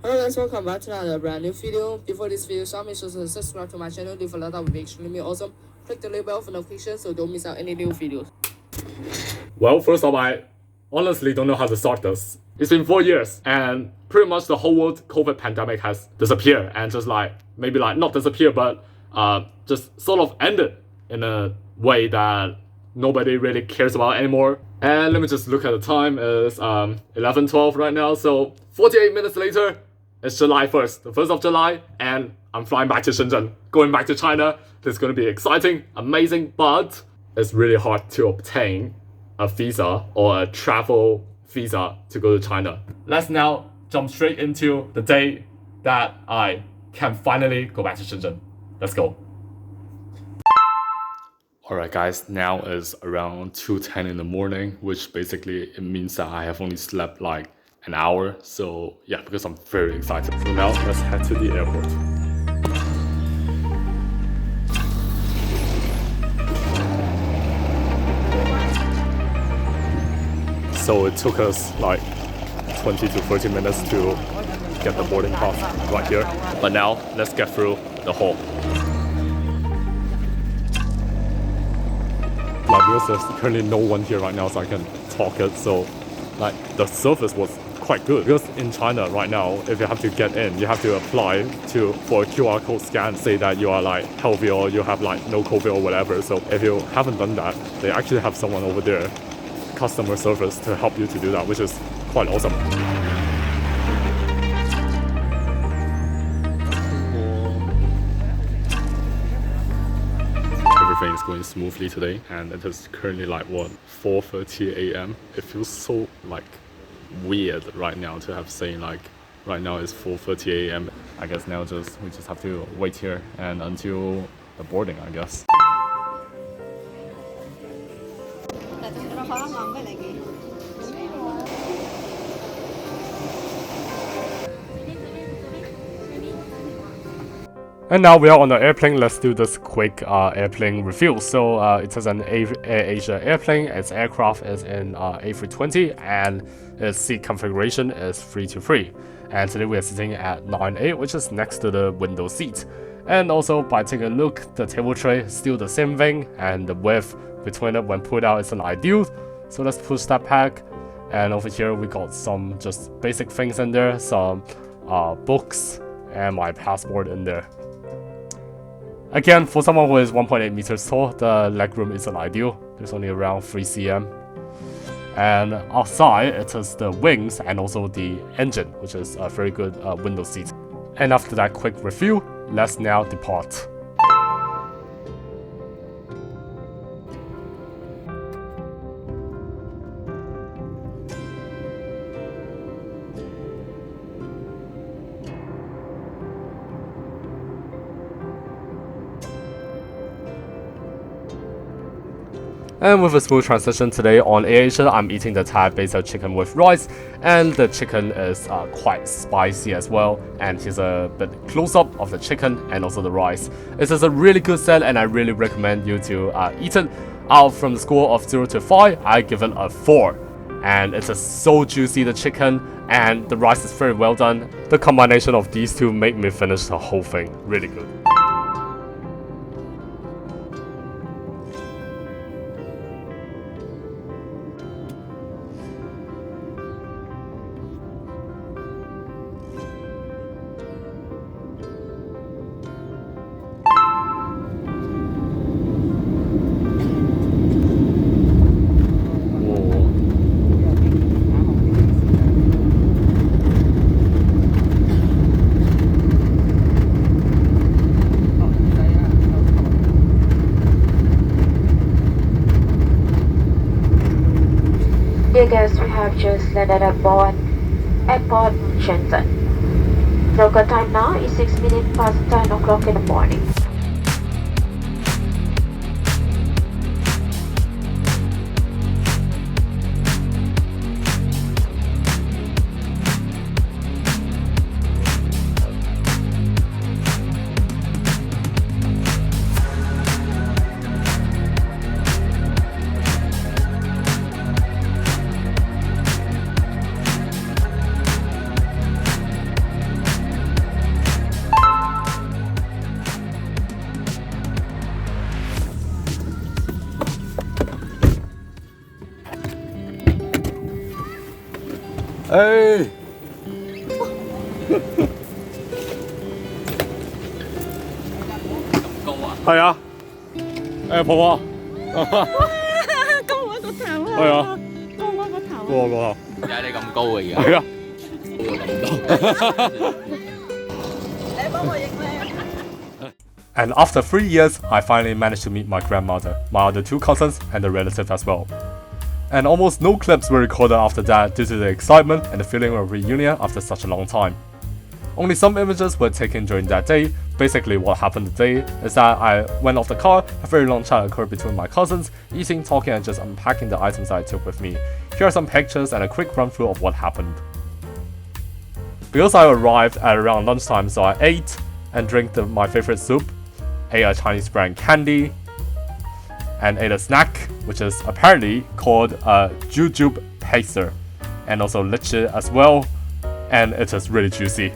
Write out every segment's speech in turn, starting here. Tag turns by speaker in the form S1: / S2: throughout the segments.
S1: Hello guys, welcome back to another brand new video. Before this video starts, make sure to subscribe to my channel, leave a like, that would be extremely awesome. Click the little bell for notifications so don't miss out any new videos.
S2: Well, first off, I honestly don't know how to start this. It's been 4 years, and pretty much the whole world COVID pandemic has disappeared, and just like, maybe like not disappeared, but just sort of ended in a way that nobody really cares about anymore. And let me just look at the time. It's 11:12 right now, so 48 minutes later, it's July 1st, the 1st of July, and I'm flying back to Shenzhen, going back to China. This is going to be exciting, amazing, but it's really hard to obtain a visa or a travel visa to go to China. Let's now jump straight into the day that I can finally go back to Shenzhen. Let's go. Alright guys, now is around 2:10 in the morning, which basically it means that I have only slept like an hour. So yeah, because I'm very excited. So now let's head to the airport. So it took us like 20 to 30 minutes to get the boarding pass right here. But now let's get through the hall. Like, because there's currently no one here right now, so I can talk it. So like the service was quite good, because in China right now, if you have to get in, you have to apply for a QR code scan, say that you are like healthy or you have like no COVID or whatever. So if you haven't done that, they actually have someone over there, customer service, to help you to do that, which is quite awesome. Everything is going smoothly today, and it is currently like what, 4:30 a.m. It feels so like weird right now to have saying like right now is 4:30 a.m. I guess now we just have to wait here and until the boarding, I guess. And now we are on the airplane. Let's do this quick airplane review. So it is an AirAsia airplane. Its aircraft is in A320, and its seat configuration is 3-3. And today we are sitting at 9A, which is next to the window seat. And also, by taking a look, the table tray is still the same thing, and the width between it when put out is an ideal. So let's push that back. And over here we got some just basic things in there, some books and my passport in there. Again, for someone who is 1.8 meters tall, the legroom isn't ideal. There's only around 3 cm. And outside, it is the wings and also the engine, which is a very good window seat. And after that quick review, let's now depart. And with a smooth transition today on AirAsia, I'm eating the Thai basil chicken with rice, and the chicken is quite spicy as well. And here's a bit close up of the chicken and also the rice. This is a really good set, and I really recommend you to eat it. Out from the score of 0 to 5, I give it a 4. And it's so juicy, the chicken, and the rice is very well done. The combination of these two make me finish the whole thing. Really good.
S3: Dear guests, we have just landed at airport Shenzhen. Local time now is 6 minutes past 10 o'clock in the morning.
S2: 誒，
S4: 高啊！
S2: 係啊，誒婆婆，
S5: 高我個頭啊！
S2: 係啊，
S5: 高我個頭啊！
S2: 過過。
S4: 點解你咁高嘅而家？
S2: 係啊。
S4: 高到咁多。
S5: 你幫我影咩？
S2: And after 3 years, I finally managed to meet my grandmother, my other 2 cousins, and a relative as well. And almost no clips were recorded after that due to the excitement and the feeling of reunion after such a long time. Only some images were taken during that day. Basically what happened today is that I went off the car, a very long chat occurred between my cousins, eating, talking and just unpacking the items I took with me. Here are some pictures and a quick run through of what happened. Because I arrived at around lunchtime, so I ate and drank my favorite soup, ate a Chinese brand candy, and ate a snack, which is apparently called a jujube pacer, and also lychee as well, and it is really juicy.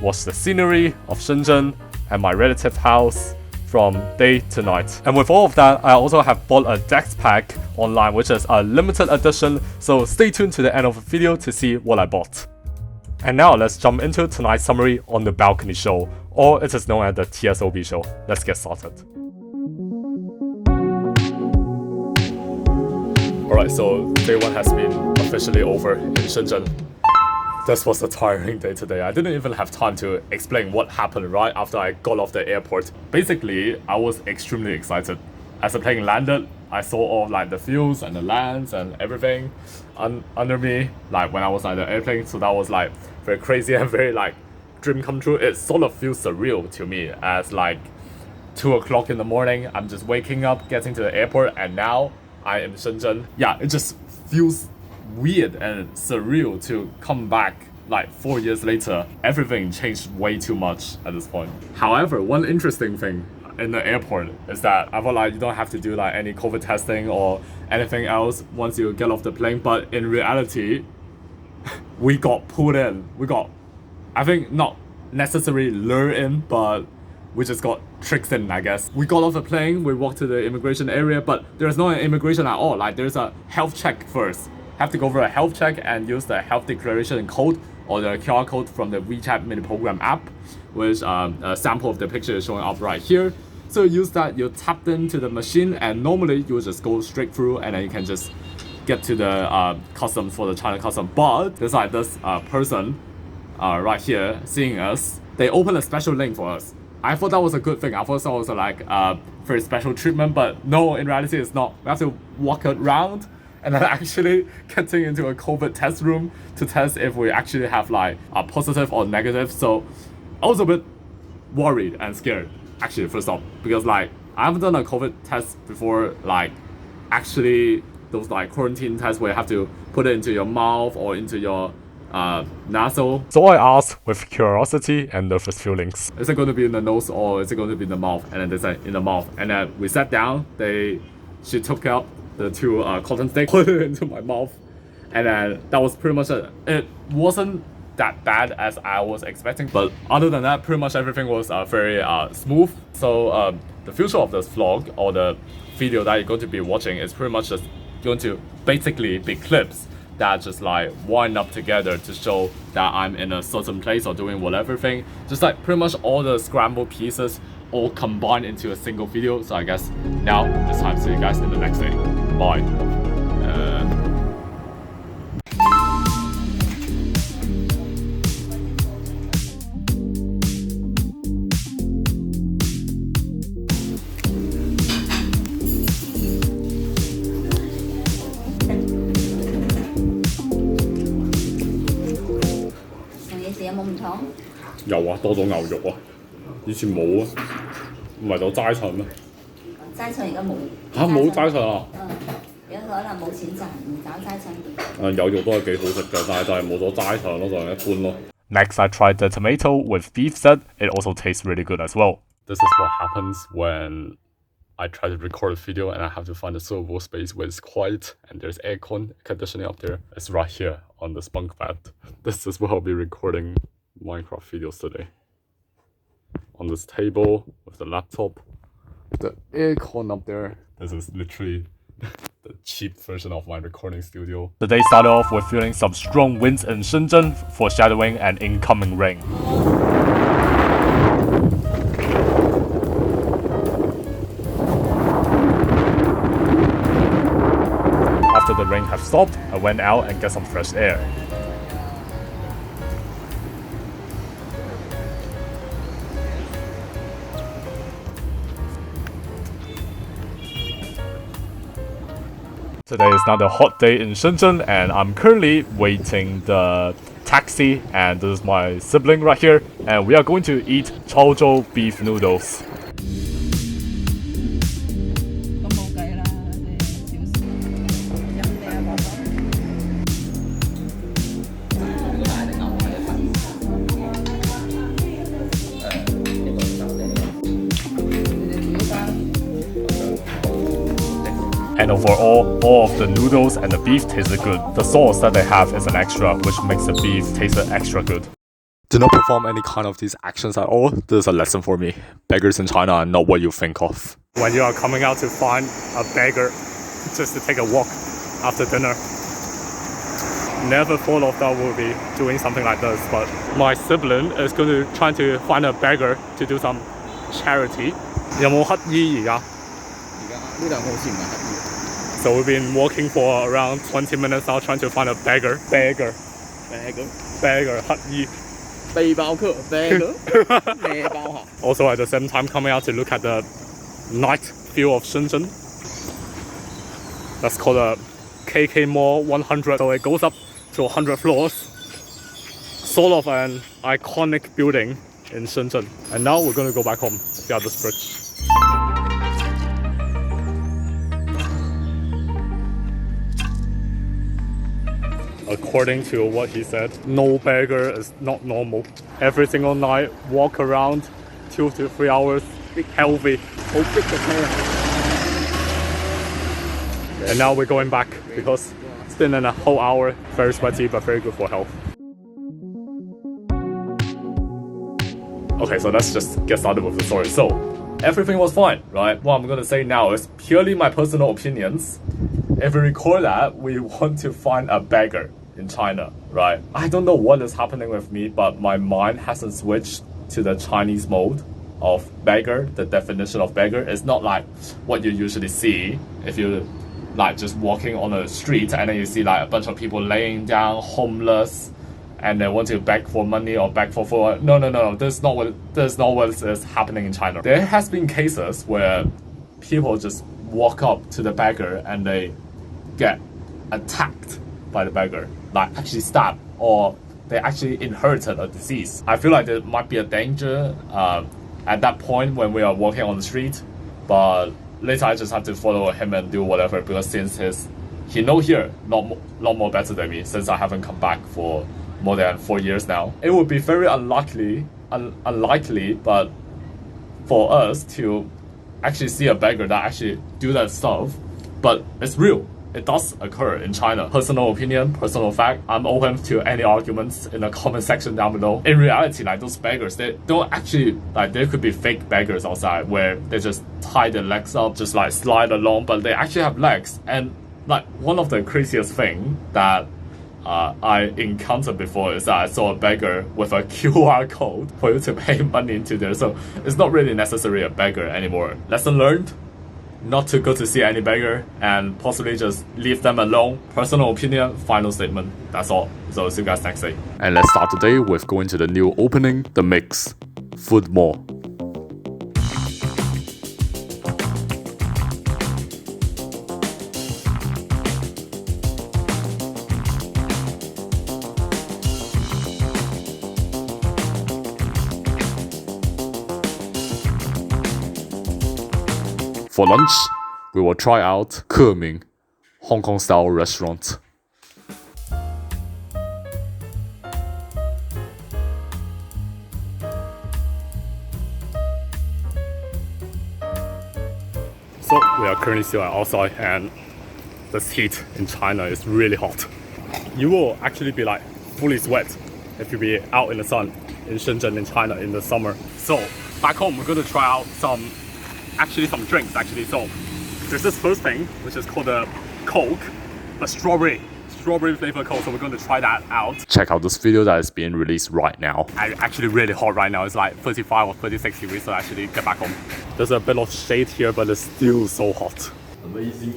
S2: Watch the scenery of Shenzhen and my relative house from day to night. And with all of that, I also have bought a Dex pack online, which is a limited edition, so stay tuned to the end of the video to see what I bought. And now let's jump into tonight's summary on the balcony show, or it is known as the TSOB show. Let's get started. Alright, so day 1 has been officially over in Shenzhen. This was a tiring day today. I didn't even have time to explain what happened right after I got off the airport. Basically, I was extremely excited. As the plane landed, I saw all like the views and the lands and everything under me, like when I was on the airplane. So that was like very crazy and very like dream come true. It sort of feels surreal to me as like 2 o'clock in the morning, I'm just waking up, getting to the airport, and now I am in Shenzhen. Yeah, it just feels weird and surreal to come back like 4 years later. Everything changed way too much at this point. However, one interesting thing in the airport is that I feel like you don't have to do like any COVID testing or anything else once you get off the plane, but in reality, we got pulled in. We got, I think, not necessarily lured in, but we just got tricked in, I guess. We got off the plane, we walked to the immigration area, but there's no immigration at all. Like there's a health check first. Have to go for a health check and use the health declaration code or the QR code from the WeChat mini program app, which a sample of the picture is showing up right here. So you use that, you tap into the machine, and normally you just go straight through and then you can just get to the customs for the China custom. But there's like this person right here seeing us. They opened a special link for us. I thought that was a good thing. I thought that was like very special treatment, but no, in reality it's not. We have to walk around and then actually getting into a COVID test room to test if we actually have like a positive or negative. So I was a bit worried and scared actually first off, because like I haven't done a COVID test before, like actually those like quarantine tests where you have to put it into your mouth or into your nostril. So I asked with curiosity and nervous feelings, is it going to be in the nose or is it going to be in the mouth? And then they said in the mouth, and then we sat down, she took out the 2 cotton sticks, put it into my mouth, and then that was pretty much it. It wasn't that bad as I was expecting, but other than that, pretty much everything was very smooth. So the future of this vlog or the video that you're going to be watching is pretty much just going to basically be clips that just like wind up together to show that I'm in a certain place or doing whatever thing. Just like pretty much all the scrambled pieces all combined into a single video. So I guess now it's time to see you guys in the next day. Bye. 有啊，多咗牛肉啊，以前冇啊，唔係就齋菜咩？
S6: 齋菜而家冇
S2: 嚇冇齋菜啊？
S6: 有可能冇錢賺，唔搞齋菜。
S2: 有肉都係幾好食嘅，但係就係冇咗齋菜咯，就係一般咯。Next, I tried the tomato with beef set. It also tastes really good as well. This is what happens when I try to record a video and I have to find a suitable space where it's quiet and there's aircon conditioning up there. It's right here on this bunk bed. This is where I'll be recording Minecraft videos today. On this table with the laptop, the aircon up there. This is literally The cheap version of my recording studio. The day started off with feeling some strong winds in Shenzhen, foreshadowing an incoming rain. After the rain had stopped, I went out and get some fresh air. Today is another hot day in Shenzhen and I'm currently waiting the taxi, and this is my sibling right here, and we are going to eat Chaozhou beef noodles.
S5: 咁冇計啦，小事飲咩啊，寶寶？
S2: And overall, all of the noodles and the beef tasted good. The sauce that they have is an extra, which makes the beef taste extra good. Do not perform any kind of these actions at all. This is a lesson for me. Beggars in China are not what you think of. When you are coming out to find a beggar just to take a walk after dinner, never thought of that we'll be doing something like this, but my sibling is going to try to find a beggar to do some charity. 有冇乞兒而家？
S4: 呢兩個好似唔係乞兒。
S2: So we've been walking for around 20 minutes now trying to find a beggar. Beggar. 乞兒。
S4: 背包客 beggar 咩包客
S2: Also at the same time coming out to look at the night view of Shenzhen. That's called a KK Mall 100. So it goes up to 100 floors. Sort of an iconic building in Shenzhen. And now we're going to go back home via this bridge. According to what he said, no beggar is not normal. Every single night, walk around 2 to 3 hours, healthy. And now we're going back because it's been a whole hour, very sweaty but very good for health. Okay, so let's just get started with the story. So, everything was fine, right? What I'm gonna say now is purely my personal opinions. If we record that, we want to find a beggar in China, right? I don't know what is happening with me, but my mind hasn't switched to the Chinese mode of beggar. The definition of beggar is not like what you usually see if you like just walking on the street and then you see like a bunch of people laying down homeless and they want to beg for money or beg for food. No. This is not what is happening in China. There has been cases where people just walk up to the beggar and they get attacked by the beggar, like actually stabbed, or they actually inherited a disease. I feel like there might be a danger at that point when we are walking on the street, but later I just have to follow him and do whatever, because since he know here lot more better than me, since I haven't come back for more than 4 years now. It would be very unlikely, but for us to actually see a beggar that actually do that stuff, but it's real. It does occur in China. Personal opinion, personal fact. I'm open to any arguments in the comment section down below. In reality, like those beggars, they don't actually, like there could be fake beggars outside where they just tie their legs up, just like slide along, but they actually have legs. And like one of the craziest thing that I encountered before is that I saw a beggar with a QR code for you to pay money into there. So it's not really necessarily a beggar anymore. Lesson learned. Not to go to see any beggar and possibly just leave them alone. Personal opinion, final statement. That's all. So see you guys next day. And let's start today with going to the new opening, The Mix Food Mall. For lunch, we will try out Keming, Hong Kong style restaurant. So we are currently still outside, and this heat in China is really hot. You will actually be like fully sweat if you be out in the sun in Shenzhen in China in the summer. So back home, we're going to try out some drinks actually. So there's this first thing which is called a Coke, but strawberry flavor Coke. So we're going to try that out. Check out this video that is being released right now. Actually really hot right now. It's like 35 or 36 degrees. So actually get back home. There's a bit of shade here, but it's still so hot. Amazing.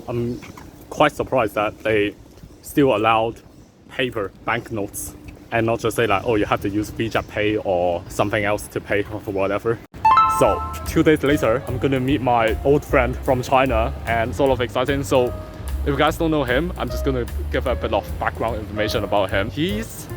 S2: I'm quite surprised that they still allowed paper banknotes and not just say like, oh, you have to use WeChat Pay or something else to pay or whatever. So 2 days later, I'm gonna meet my old friend from China, and sort of exciting. So if you guys don't know him, I'm just gonna give a bit of background information about him. He's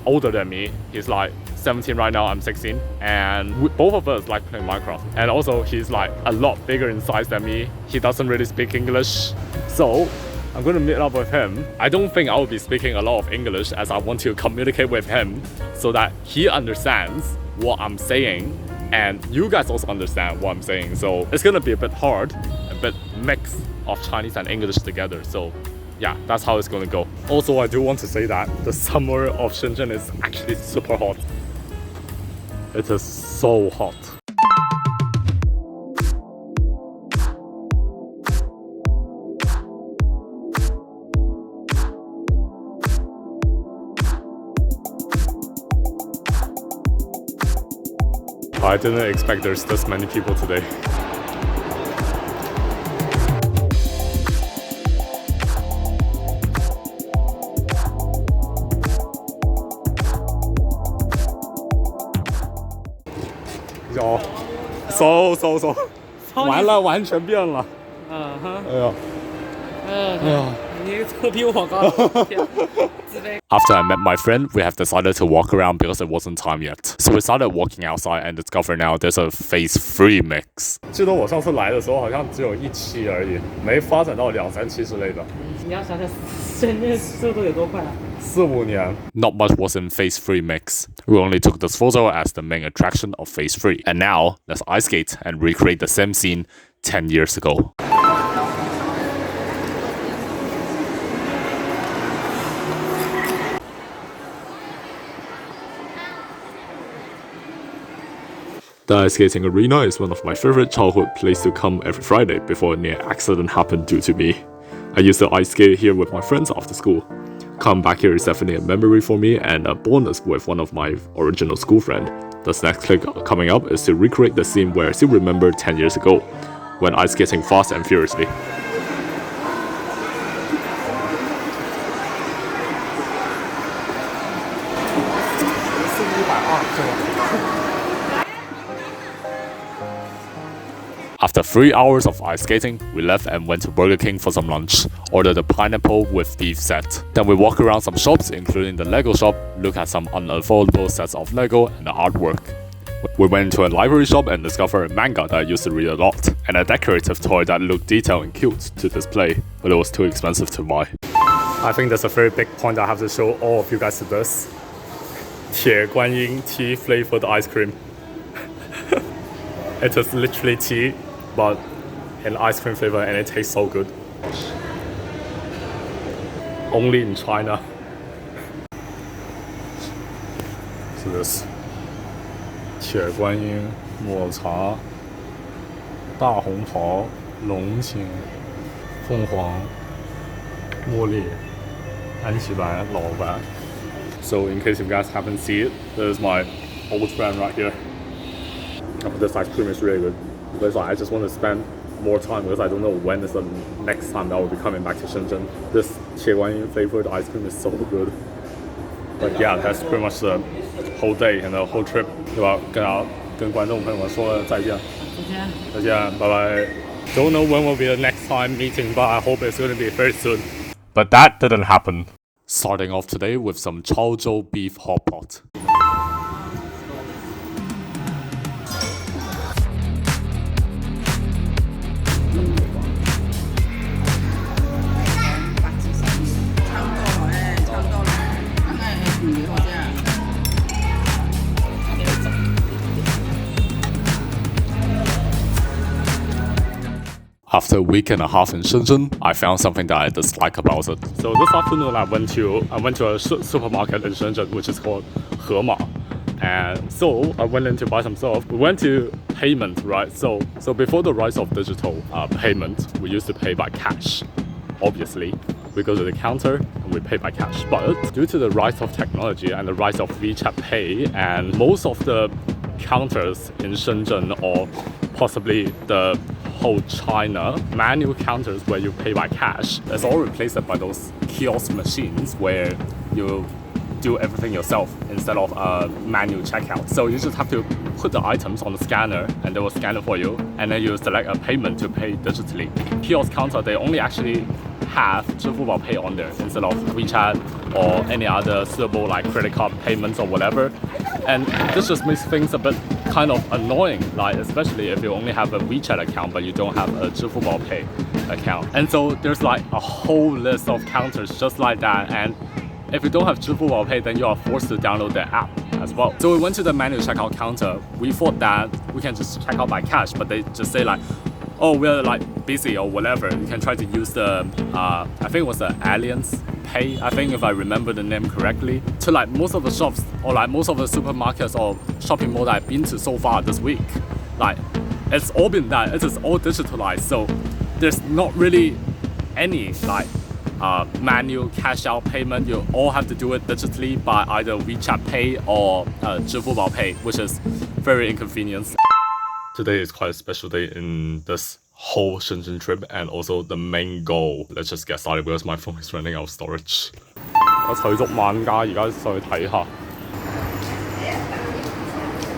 S2: older than me. He's like 17 right now, I'm 16, and both of us like playing Minecraft. And also he's like a lot bigger in size than me. He doesn't really speak English. So I'm gonna meet up with him. I don't think I will be speaking a lot of English, as I want to communicate with him so that he understands what I'm saying and you guys also understand what I'm saying. So it's gonna be a bit hard, a bit mix of Chinese and English together. So yeah, that's how it's gonna go. Also, I do want to say that the summer of Shenzhen is actually super hot. It is so hot. I didn't expect there's this many people today. Yo, so 完了，完全变了。哎呀，
S5: 你头比我高。自卑。
S2: After I met my friend, we have decided to walk around because it wasn't time yet. So we started walking outside and discover now there's a phase 3 mix. 记得我上次来的时候好像只有1期而已，没发展到2、3期之类的。
S5: 你要想想，深圳速度有多快啊
S2: ！4、5年。Not much was in phase 3 mix. We only took this photo as the main attraction of phase 3. And now, let's ice skate and recreate the same scene 10 years ago. The ice skating arena is one of my favorite childhood places to come every Friday before a near accident happened due to me. I used to ice skate here with my friends after school. Come back here is definitely a memory for me and a bonus with one of my original school friends. This next clip coming up is to recreate the scene where I still remember 10 years ago, when ice skating fast and furiously. After 3 hours of ice skating, we left and went to Burger King for some lunch. Ordered a pineapple with beef set. Then we walk around some shops, including the Lego shop, look at some unaffordable sets of Lego and the artwork. We went to a library shop and discovered a manga that I used to read a lot, and a decorative toy that looked detailed and cute to display, but it was too expensive to buy. I think that's a very big point I have to show all of you guys to this. 铁观音 tea flavored ice cream. It is literally tea, but in ice cream flavor, and it tastes so good. Only in China. So this 铁观音抹茶大红袍龙井凤凰茉莉安琪白老白. So in case you guys haven't seen it, there's my old friend right here. Oh, this ice cream is really good. Because I just want to spend more time because I don't know when is the next time that I will be coming back to Shenzhen. This 铁观音 flavored ice cream is so good. But yeah, that's pretty much the whole day and the whole trip. 对吧？跟观众朋友们说再见。再见，拜拜。Don't know when will be the next time meeting, but I hope it's going to be very soon. But that didn't happen. Starting off today with some Chaozhou beef hot pot. After a week and a half in Shenzhen, I found something that I dislike about it. So this afternoon I went to a supermarket in Shenzhen which is called Hema. And so I went in to buy some stuff. We went to payment, right? So before the rise of digital payment, we used to pay by cash. Obviously, we go to the counter and we pay by cash. But due to the rise of technology and the rise of WeChat Pay, and most of the counters in Shenzhen or possibly the whole China, manual counters where you pay by cash, it's all replaced by those kiosk machines where you do everything yourself instead of a manual checkout. So you just have to put the items on the scanner and they will scan it for you, and then you select a payment to pay digitally. Kiosk counter, they only actually have 支付宝 Pay on there instead of WeChat or any other suitable like credit card payments or whatever. And this just makes things a bit kind of annoying, like especially if you only have a WeChat account but you don't have a 支付宝 Pay account. And so there's like a whole list of counters just like that, and if you don't have 支付宝 Pay, then you are forced to download the app as well. So we went to the manual checkout counter. We thought that we can just check out by cash, but they just say like, oh, we're like busy or whatever. You can try to use the, I think it was the Alliance Pay, I think if I remember the name correctly. To like most of the shops or like most of the supermarkets or shopping mall that I've been to so far this week, like it's all been that. It is all digitalized. So there's not really any like manual cash out payment. You all have to do it digitally by either WeChat Pay or 支付宝 Pay, which is very inconvenient. Today is quite a special day in this whole Shenzhen trip, and also the main goal. Let's just get started because my phone is running out of storage. 我隨逐萬家，而家上去睇下。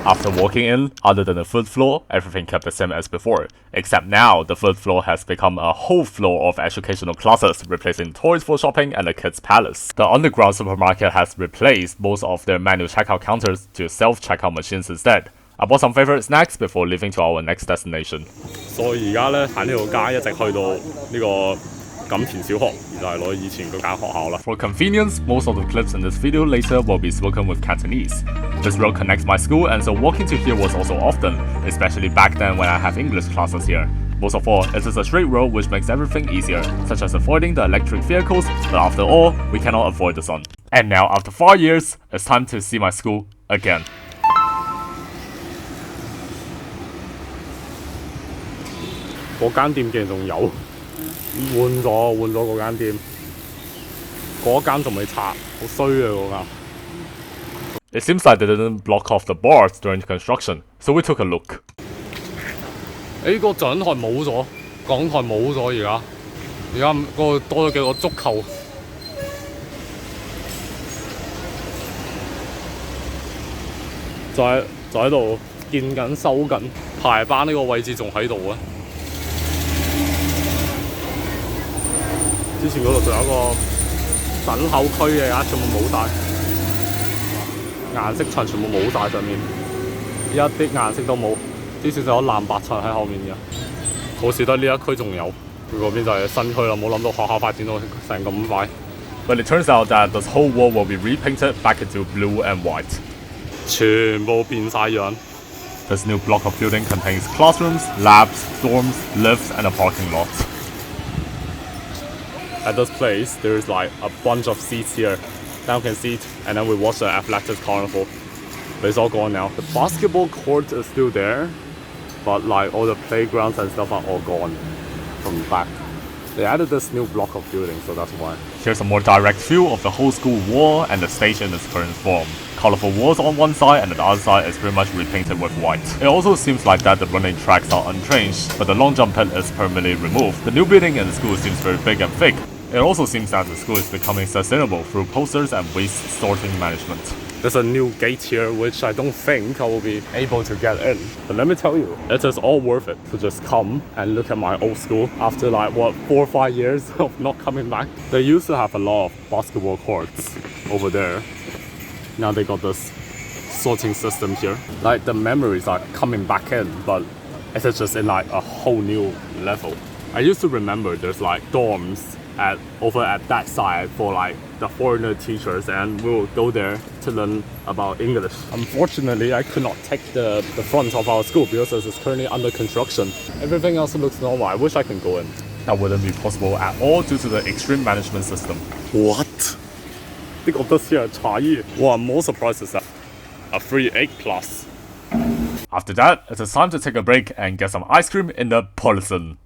S2: After walking in, other than the food floor, everything kept the same as before. Except now, the food floor has become a whole floor of educational classes, replacing toys for shopping and a kids' palace. The underground supermarket has replaced most of their manual checkout counters to self-checkout machines instead. I bought some favorite snacks before leaving to our next destination. 所以而家咧行呢條街一直去到呢個錦田小學，就係攞以前嗰間學校啦。For convenience, most of the clips in this video later will be spoken with Cantonese. This road connects my school, and so walking to here was also often, especially back then when I have English classes here. Most of all, it is a straight road which makes everything easier, such as avoiding the electric vehicles, but after all, we cannot avoid the sun. And now, after 4 years, it's time to see my school again. 嗰間店竟然仲有，換咗嗰間店，嗰間仲未拆，好衰啊嗰間。It seems like they didn't block off the bars during construction, so we took a look. 誒個獎台冇咗，講台冇咗而家個多咗幾個足球。就喺度建緊收緊，排班呢個位置仲喺度啊！之前嗰度仲有一個等候區嘅，而家全部冇晒，顏色層全部冇晒上面，一啲顏色都冇。之前就有藍白層喺後面嘅，好似得呢一區仲有。佢嗰邊就係新區啦，冇諗到學校發展到成咁快。But it turns out that this whole wall will be repainted back into blue and white. 全部變晒樣。This new block of building contains classrooms, labs, dorms, lifts, and a parking lot. At this place, there is like a bunch of seats here that you can sit, and then we watch the athletics carnival. But it's all gone now. The basketball court is still there, but like all the playgrounds and stuff are all gone from the back. They added this new block of building, so that's why. Here's a more direct view of the whole school wall and the stage in its current form. Colorful walls on one side, and the other side is pretty much repainted with white. It also seems like that the running tracks are unchanged, but the long jump pit is permanently removed. The new building in the school seems very big and thick. It also seems that the school is becoming sustainable through posters and waste sorting management. There's a new gate here, which I don't think I will be able to get in. But let me tell you, it is all worth it to just come and look at my old school after like, what, 4 or 5 years of not coming back. They used to have a lot of basketball courts over there. Now they got this sorting system here. Like the memories are coming back in, but it's just in like a whole new level. I used to remember there's like dorms over at that side for like the foreigner teachers, and we will go there to learn about English. Unfortunately, I could not take the front of our school because this is currently under construction. Everything else looks normal. I wish I can go in. That wouldn't be possible at all due to the extreme management system. What? 呢個得先係茶葉。哇！I'm more surprised is that a free egg plus. After that, it is time to take a break and get some ice cream in the Politan.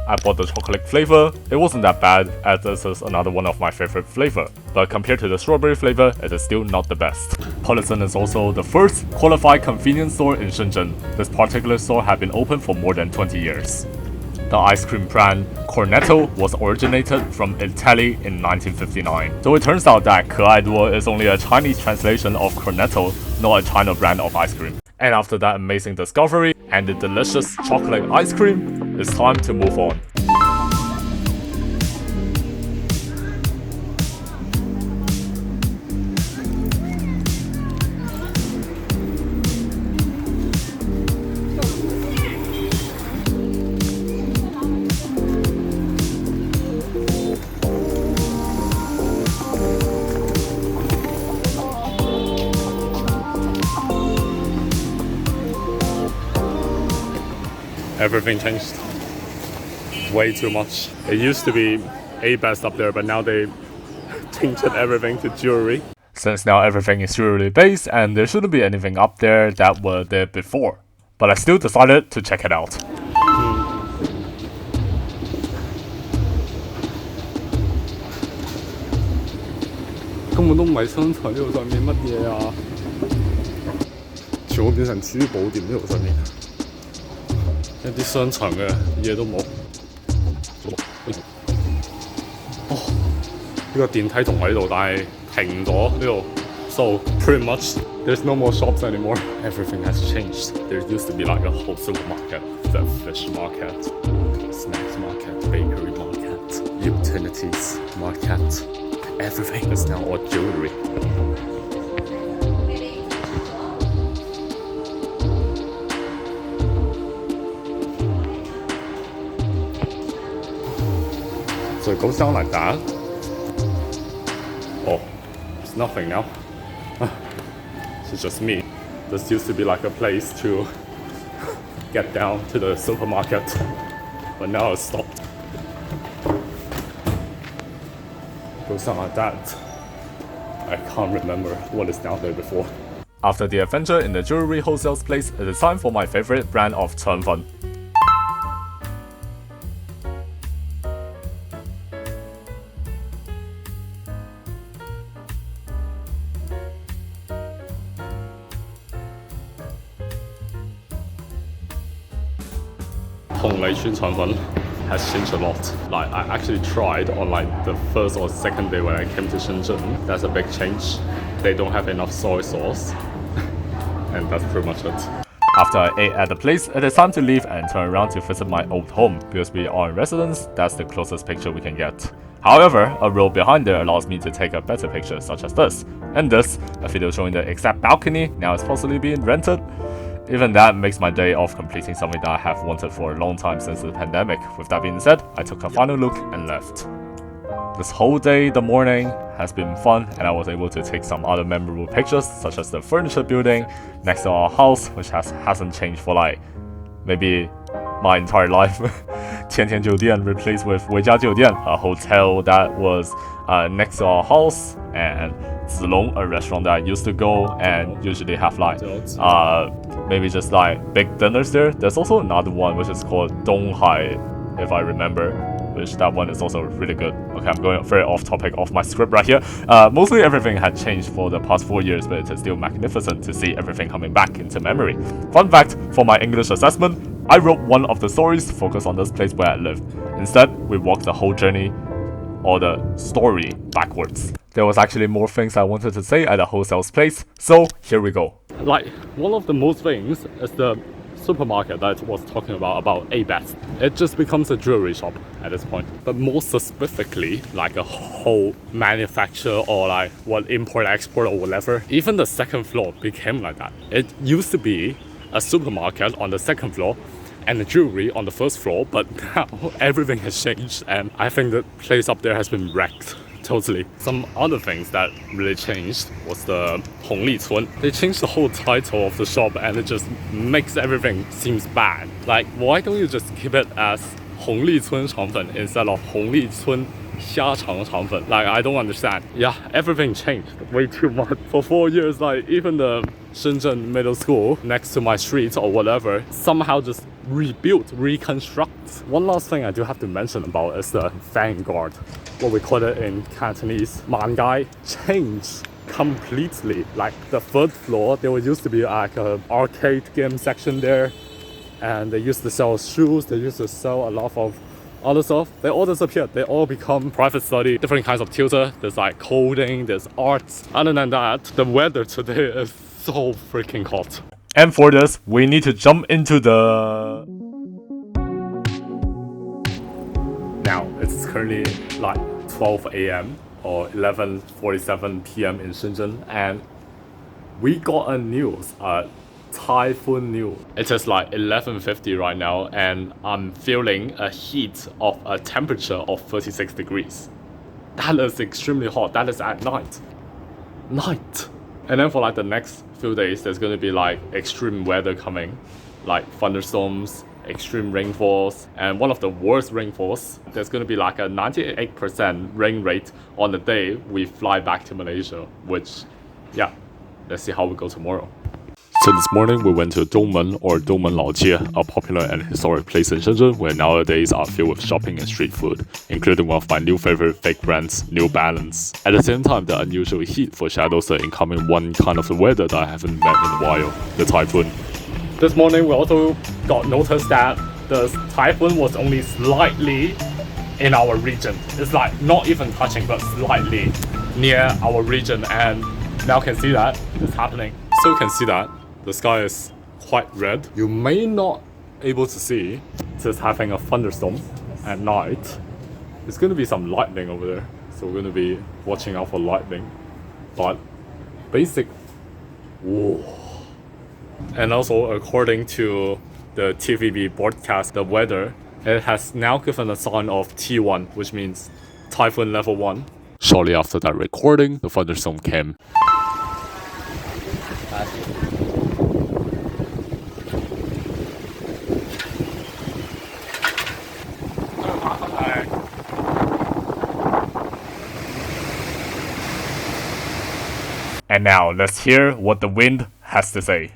S2: I bought the chocolate flavor. It wasn't that bad, as this is another one of my favorite flavor, but compared to the strawberry flavor, it is still not the best. Politan is also the first qualified convenience store in Shenzhen. This particular store had been open for more than 20 years. The ice cream brand Cornetto was originated from Italy in 1959. So it turns out that 可爱多 is only a Chinese translation of Cornetto, not a China brand of ice cream. And after that amazing discovery and the delicious chocolate ice cream, it's time to move on. Everything changed way too much. It used to be A-best up there, but now they changed everything to jewelry. Since now everything is jewelry based and there shouldn't be anything up there that were there before. But I still decided to check it out.
S7: 根本都唔係商場呢度上面乜嘢啊，全部變成珠寶店呢度上面。 一啲商場嘅嘢都冇。哦，呢個電梯仲喺度，但係停咗呢度。So pretty much there's no more shops anymore. Everything has changed. There used to be like a whole supermarket, the fish market, snacks market, bakery market, utilities market. Everything is now all jewelry. 所以goes down like that. Oh, it's nothing now. It's just me. This used to be like a place to get down to the supermarket, but now it's stopped. Goes down like that. I can't remember what is down there before. After the adventure in the jewelry wholesale place, it is time for my favorite brand of 腸粉. Has changed a lot. Like I actually tried on like the first or second day when I came to Shenzhen. That's a big change. They don't have enough soy sauce, and that's pretty much it. After I ate at the place, it is time to leave and turn around to visit my old home. Because we are in residence, that's the closest picture we can get. However, a road behind there allows me to take a better picture, such as this. And this, a video showing the exact balcony, now is possibly being rented. Even that makes my day of completing something that I have wanted for a long time since the pandemic. With that being said, I took a final look and left. This whole day, the morning, has been fun, and I was able to take some other memorable pictures, such as the furniture building next to our house, which hasn't changed for like maybe my entire life. 天天酒店 replaced with 维嘉酒店, a hotel that was next to our house, and Zilong, a restaurant that I used to go and usually have like maybe just like big dinners there. There's also another one which is called Donghai, if I remember, which that one is also really good. Okay, I'm going very off topic of my script right here. Mostly everything had changed for the past 4 years, but it is still magnificent to see everything coming back into memory. Fun fact, for my English assessment, I wrote one of the stories focused on this place where I lived. Instead, we walked the whole journey or the story backwards. There was actually more things I wanted to say at the wholesale place, so here we go. Like, one of the most things is the supermarket that I was talking about A-best. It just becomes a jewelry shop at this point. But more specifically, like a whole manufacturer or like what import-export or whatever. Even the second floor became like that. It used to be a supermarket on the second floor and the jewelry on the first floor, but now everything has changed and I think the place up there has been wrecked. Totally. Some other things that really changed was the Honglichun. They changed the whole title of the shop and it just makes everything seems bad. Like, why don't you just keep it as 红利村肠粉 instead of 红利村虾肠肠粉. Like I don't understand. Yeah, everything changed way too much. For 4 years, like even the Shenzhen middle school next to my street or whatever somehow just rebuilt, reconstruct. One last thing I do have to mention about is the vanguard, what we call it in Cantonese, mangai, changed completely. Like the third floor, there used to be like an arcade game section there, and they used to sell shoes, they used to sell a lot of other stuff. They all disappeared. They all become private study, different kinds of tutor. There's like coding, there's arts. Other than that, the weather today is so freaking hot.
S2: And for this, we need to jump into the...
S7: Now, it's currently like 12 a.m. or 11:47 p.m. in Shenzhen, and we got a news, typhoon news. It is like 11:50 right now, and I'm feeling a heat of a temperature of 36 degrees. That is extremely hot. That is at night. And then for like the next few days, there's going to be like extreme weather coming, like thunderstorms, extreme rainfalls, and one of the worst rainfalls, there's going to be like a 98% rain rate on the day we fly back to Malaysia, which, yeah, let's see how we go tomorrow. So this morning we went to Dongmen or Dongmen Laojie, a popular and historic place in Shenzhen where nowadays are filled with shopping and street food, including one of my new favorite fake brands, New Balance. At the same time, the unusual heat foreshadows the incoming one kind of the weather that I haven't met in a while, the typhoon. This morning we also got noticed that the typhoon was only slightly in our region. It's like not even touching, but slightly near our region, and now can see that it's happening. So you can see that the sky is quite red. You may not able to see it's having a thunderstorm at night. There's going to be some lightning over there, so we're going to be watching out for lightning. But basic, whoa. And also according to the TVB broadcast, the weather, it has now given a sign of T1, which means typhoon level 1. Shortly after that recording, the thunderstorm came.
S2: And now, let's hear what the wind has to say.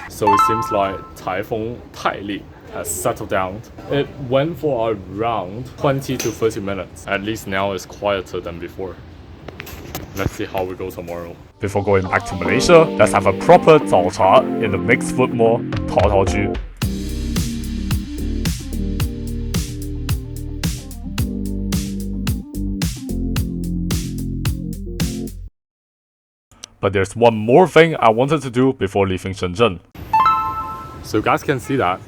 S7: So it seems like Typhoon Taili has settled down. It went for around 20 to 30 minutes. At least now it's quieter than before. Let's see how we go tomorrow.
S2: Before going back to Malaysia, let's have a proper 早茶 in the mixed food mall, Tao Ju. But there's one more thing I wanted to do before leaving Shenzhen.
S7: So you guys can see that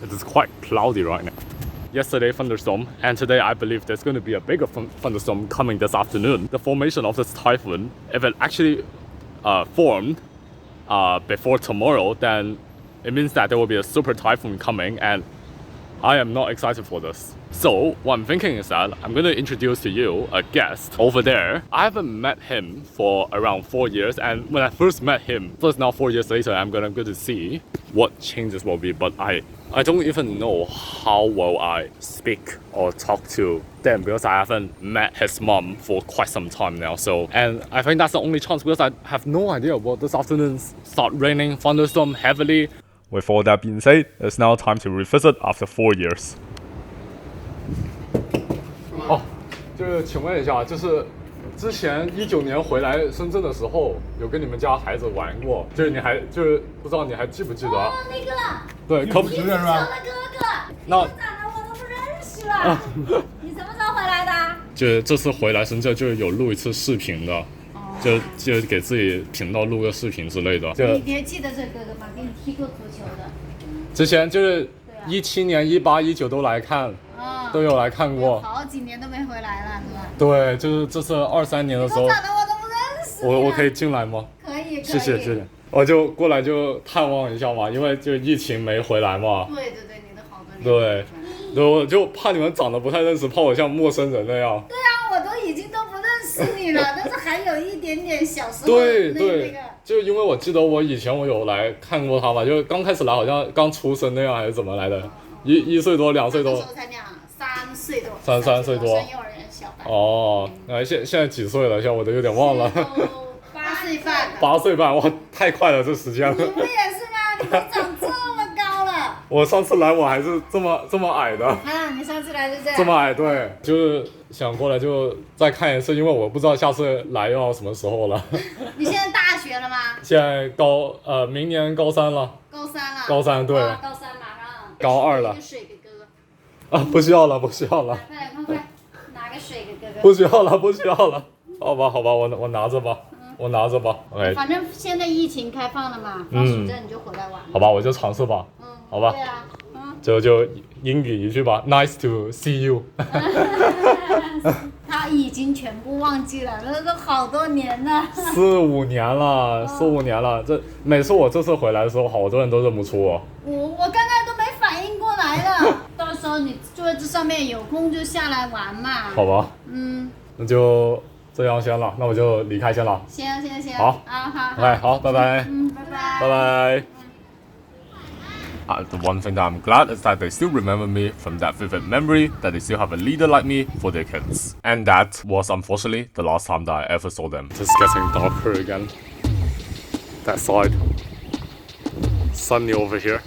S7: it is quite cloudy right now. Yesterday thunderstorm, and today I believe there's going to be a bigger thunderstorm coming this afternoon. The formation of this typhoon, if it actually formed before tomorrow, then it means that there will be a super typhoon coming, and I am not excited for this. So what I'm thinking is that I'm going to introduce to you a guest over there. I haven't met him for around 4 years, and when I first met him, so it's now 4 years later, I'm going to see what changes will be, but I don't even know how will I speak or talk to them because I haven't met his mom for quite some time now. So, and I think that's the only chance because I have no idea what this afternoon start raining, thunderstorm heavily.
S2: With all that being said, it's now time to revisit after 4 years.
S7: 哦，就是请问一下，就是之前19年回来深圳的时候，有跟你们家孩子玩过，就是你还就是不知道你还记不记得？
S6: 哦，那个，
S7: 对，可不
S6: 你小的哥哥，
S7: 那
S6: 长得我都不认识了。你什么时候回来的？
S7: 就是这次回来深圳就是有录一次视频的，就给自己频道录个视频之类的。
S6: 你还记得这哥哥吗？给你踢过足球的。
S7: 之前就是17年、18、19都来看，都有来看过。
S6: 好几年都没回来了，是吧？
S7: 对，就是这次23年的时候。
S6: 长得我都不认识。
S7: 我可以进来吗？
S6: 可以。
S7: 谢谢。我就过来就探望一下嘛，因为就疫情没回来嘛。
S6: 对，你的好多年。
S7: 对，我就怕你们长得不太认识，怕我像陌生人那样。
S6: 对啊，我都已经都不认识你你了，但是还有一点点小时候那
S7: 对对
S6: 个。
S7: 就因为我记得我以前我有来看过他嘛，就刚开始来好像刚出生那样还是怎么来的，一岁多2岁多
S6: 那时候才3岁多，
S7: 三岁多
S6: 上幼儿园小班。
S7: 哦，现在几岁了？现在我都有点忘了。
S6: 8岁半。
S7: 8岁半，哇，太快了，这时间了。
S6: 你不也是吗？你都长这么高了。
S7: 我上次来我还是这么矮的，
S6: 啊，你上次来就这样。
S7: 这么矮，对，就是想过来就再看一次，因为我不知道下次来要什么时候了。
S6: 你现在大学了吗？
S7: 现在明年高3了。
S6: 高3了。
S7: 高3对。
S6: 哇高3马上。
S7: 高2了。
S6: 水给哥哥。
S7: 啊，不需要了，不需要了。
S6: 快，拿个水给哥哥。
S7: 不需要了，不需要了。好吧，我拿着吧。我拿着吧 ，OK。
S6: 反正现在疫情开放了嘛，放暑假你就回来玩。
S7: 好吧，我就尝试吧。好吧。
S6: 对啊。
S7: 就英语一句吧 ，Nice to see you。
S6: 他已经全部忘记了，那都好多年了。
S7: 4、5年了，4、5年了。这每次我这次回来的时候，好多人都认不出我。
S6: 我刚才都没反应过来了。到时候你坐在这上面，有空就下来玩嘛。
S7: 好吧。那就这样先了，那我就离开先了。
S6: 行。
S7: 好。
S6: 好。
S7: OK，好，拜拜。
S6: 拜拜。
S2: The one thing that I'm glad is that they still remember me from that vivid memory, that they still have a leader like me for their kids. And that was unfortunately the last time that I ever saw them.
S7: It's getting darker again. That side. Sunny over here.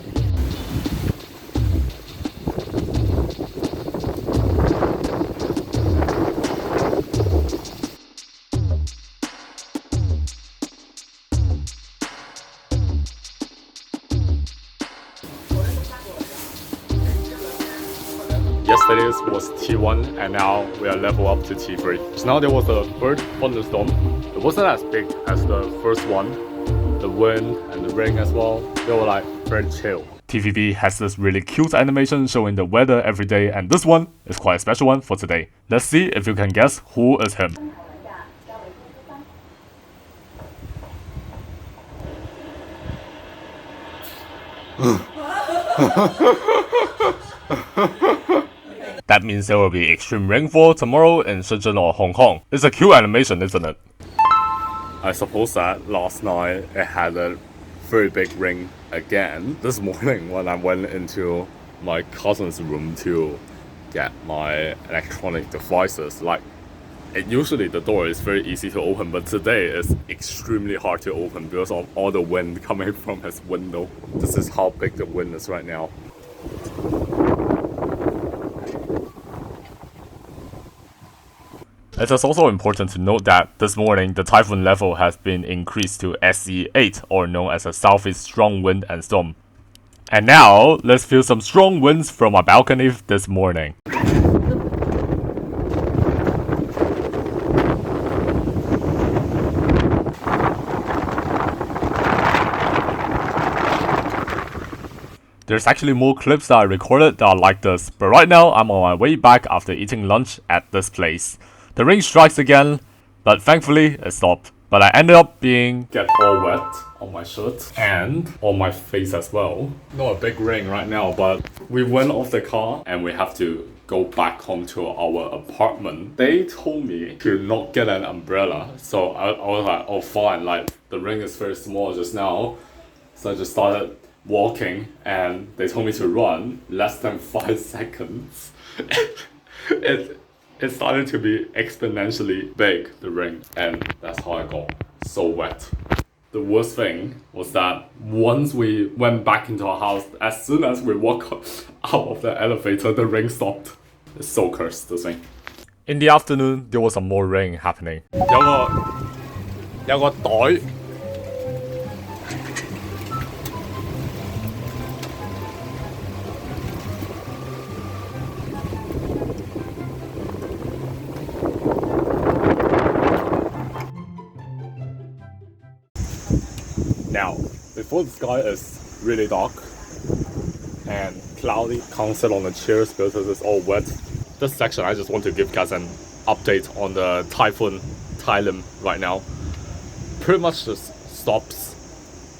S7: Yesterday was T1 and now we are level up to T3. So now there was a third thunderstorm. It wasn't as big as the first one. The wind and the rain as well, they were like very chill.
S2: TVB has this really cute animation showing the weather every day, and this one is quite a special one for today. Let's see if you can guess who is him. That means there will be extreme rainfall tomorrow in Shenzhen or Hong Kong. It's a cute animation, isn't it?
S7: I suppose that last night it had a very big rain again. This morning when I went into my cousin's room to get my electronic devices, like usually the door is very easy to open, but today it's extremely hard to open because of all the wind coming from his window. This is how big the wind is right now.
S2: It is also important to note that this morning the typhoon level has been increased to SE8, or known as a southeast strong wind and storm. And now, let's feel some strong winds from our balcony this morning. There's actually more clips that I recorded that are like this, but right now I'm on my way back after eating lunch at this place. The rain strikes again, but thankfully it stopped. But I ended up being
S7: Get all wet on my shirt and on my face as well. Not a big rain right now, but we went off the car and we have to go back home to our apartment. They told me to not get an umbrella, so I was like, oh fine, like the rain is very small just now. So I just started walking and they told me to run less than 5 seconds. It started to be exponentially big, the rain, and that's how I got so wet. The worst thing was that once we went back into our house, as soon as we walked out of the elevator, the rain stopped. It's so cursed, this thing.
S2: in the afternoon there was some more rain happening.
S7: 有個袋。Now, before the sky is really dark and cloudy, can't sit on the chairs because it's all wet. This section, I just want to give guys an update on the typhoon Thailand right now. Pretty much just stops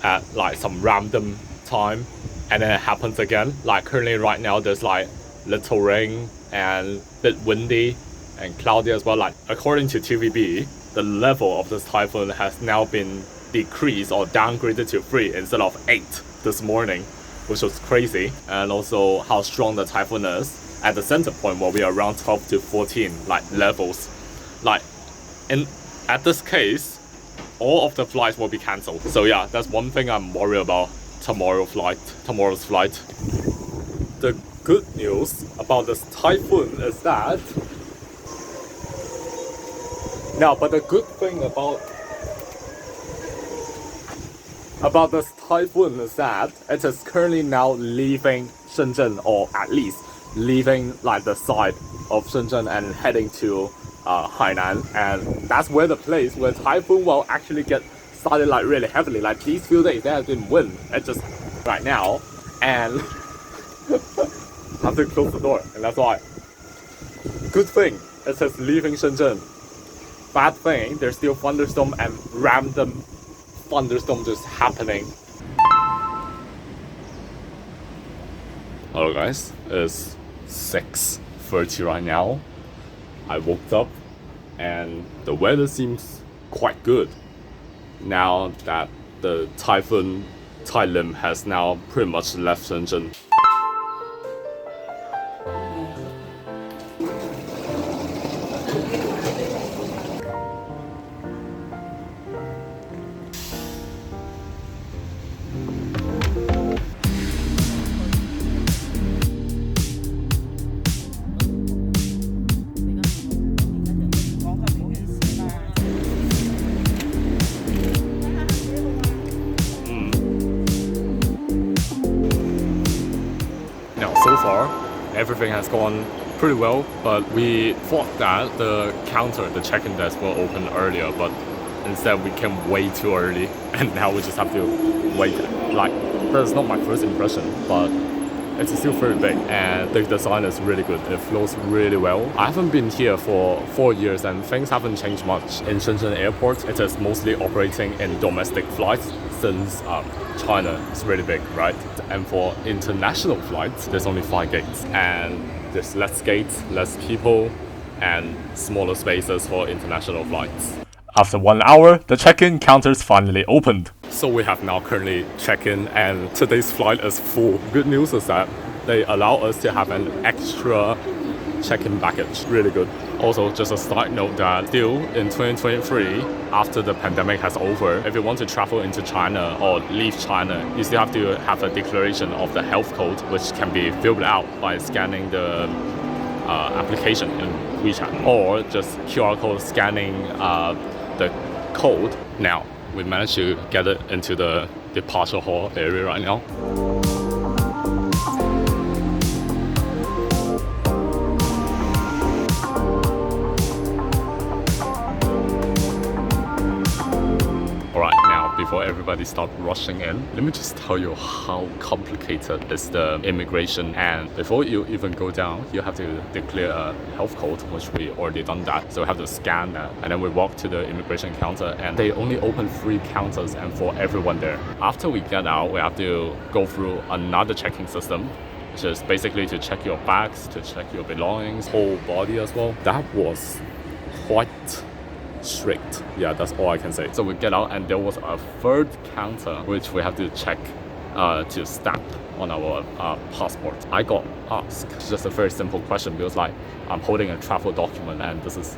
S7: at like some random time and then it happens again. Like currently right now there's like little rain and a bit windy and cloudy as well. Like according to TVB, the level of this typhoon has now been decreased or downgraded to 3 instead of 8 this morning, which was crazy. And also how strong the typhoon is at the center point where we are around 12 to 14 like levels. Like at this case, all of the flights will be cancelled. So yeah, that's one thing I'm worried about tomorrow's flight. The good news about this typhoon is that but the good thing about this typhoon is that it is currently now leaving Shenzhen, or at least leaving like the side of Shenzhen and heading to Hainan, and that's where the place where typhoon will actually get started like really heavily. Like these few days there has been wind, it's just right now, and I have to close the door, and that's why. Good thing it says leaving Shenzhen. Bad thing, there's still thunderstorm and random thunderstorm just happening. Hello guys, it's 6:30 right now. I woke up and the weather seems quite good now that the typhoon Tai Lim has now pretty much left Shenzhen. Now, so far, everything has gone pretty well, but we thought that the counter, the check-in desk will open earlier, but instead we came way too early, and now we just have to wait. Like, that's not my first impression, but it's still very big, and the design is really good. It flows really well. I haven't been here for 4 years, and things haven't changed much. In Shenzhen airport, it is mostly operating in domestic flights, since China is really big, right? And for international flights, there's only 5 gates, and there's less gates, less people, and smaller spaces for international flights.
S2: After 1 hour, the check-in counters finally opened.
S7: So we have now currently checked in, and today's flight is full. Good news is that they allow us to have an extra check-in baggage. Really good. Also, just a side note that still in 2023, after the pandemic has over, if you want to travel into China or leave China, you still have to have a declaration of the health code, which can be filled out by scanning the application in WeChat, or just QR code scanning the code. Now, we managed to get it into the departure hall area right now. Alright, now before everybody starts rushing in, let me just tell you how complicated is the immigration. And before you even go down, you have to declare a health code, which we already done that. So we have to scan that, and then we walk to the immigration counter, and they only open 3 counters and for everyone there. After we get out, we have to go through another checking system, which is basically to check your bags, to check your belongings, whole body as well. That was quite strict. Yeah, that's all I can say. So we get out, and there was a 3rd counter which we have to check to stamp on our passport. I got asked just a very simple question, because like I'm holding a travel document, and this is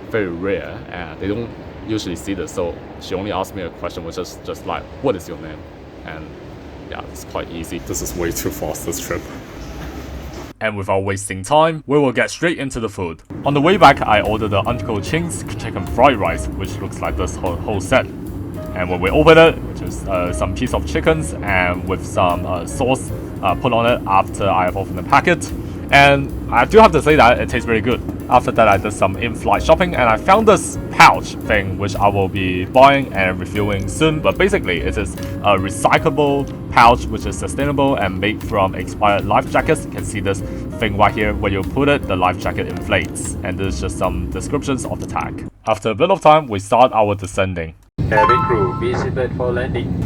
S7: very rare, and they don't usually see this. So she only asked me a question, which is just like, what is your name? And yeah, it's quite easy. This is way too fast, this trip.
S2: And without wasting time, we will get straight into the food. On the way back, I ordered the Uncle Ching's chicken fried rice, which looks like this whole set. And when we open it, which is some piece of chickens and with some sauce put on it after I have opened the packet. And I do have to say that it tastes very good. After that, I did some in-flight shopping, and I found this pouch thing which I will be buying and reviewing soon. But basically, it is a recyclable pouch which is sustainable and made from expired life jackets. You can see this thing right here. When you put it, the life jacket inflates. And this is just some descriptions of the tag. After a bit of time, we start our descending.
S8: Cabin crew, be seated for landing.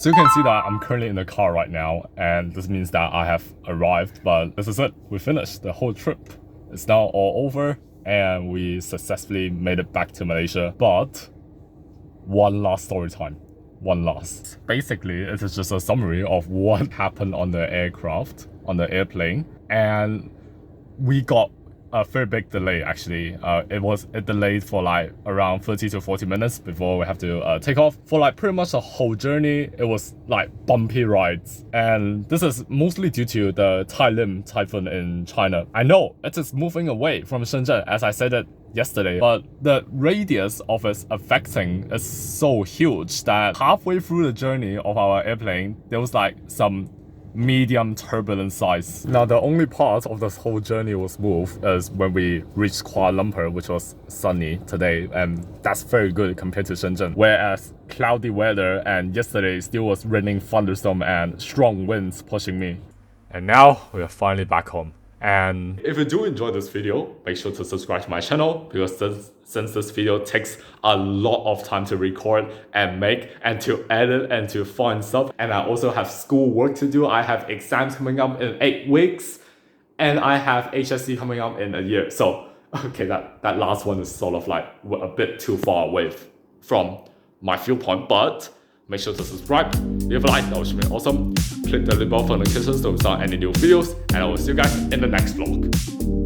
S7: So you can see that I'm currently in the car right now, and this means that I have arrived, but this is it. We finished the whole trip. It's now all over, and we successfully made it back to Malaysia. But one last story time. One last. Basically, it is just a summary of what happened on the aircraft, on the airplane, and we got a very big delay actually. It delayed for like around 30 to 40 minutes before we have to take off. For like pretty much the whole journey, it was like bumpy rides. And this is mostly due to the Tai Lim typhoon in China. I know it is moving away from Shenzhen, as I said it yesterday, but the radius of its affecting is so huge that halfway through the journey of our airplane, there was like some medium turbulent size. Now the only part of this whole journey was smooth is when we reached Kuala Lumpur, which was sunny today, and that's very good compared to Shenzhen, whereas cloudy weather and yesterday still was raining thunderstorm and strong winds pushing me. And now we are finally back home. And if you do enjoy this video, make sure to subscribe to my channel, because since this video takes a lot of time to record and make and to edit and to find stuff, and I also have school work to do. I have exams coming up in 8 weeks, and I have HSC coming up in a year. So okay, that last one is sort of like a bit too far away from my viewpoint, but make sure to subscribe, leave a like, that would be awesome. Click the little bell for notifications to start any new videos, and I will see you guys in the next vlog.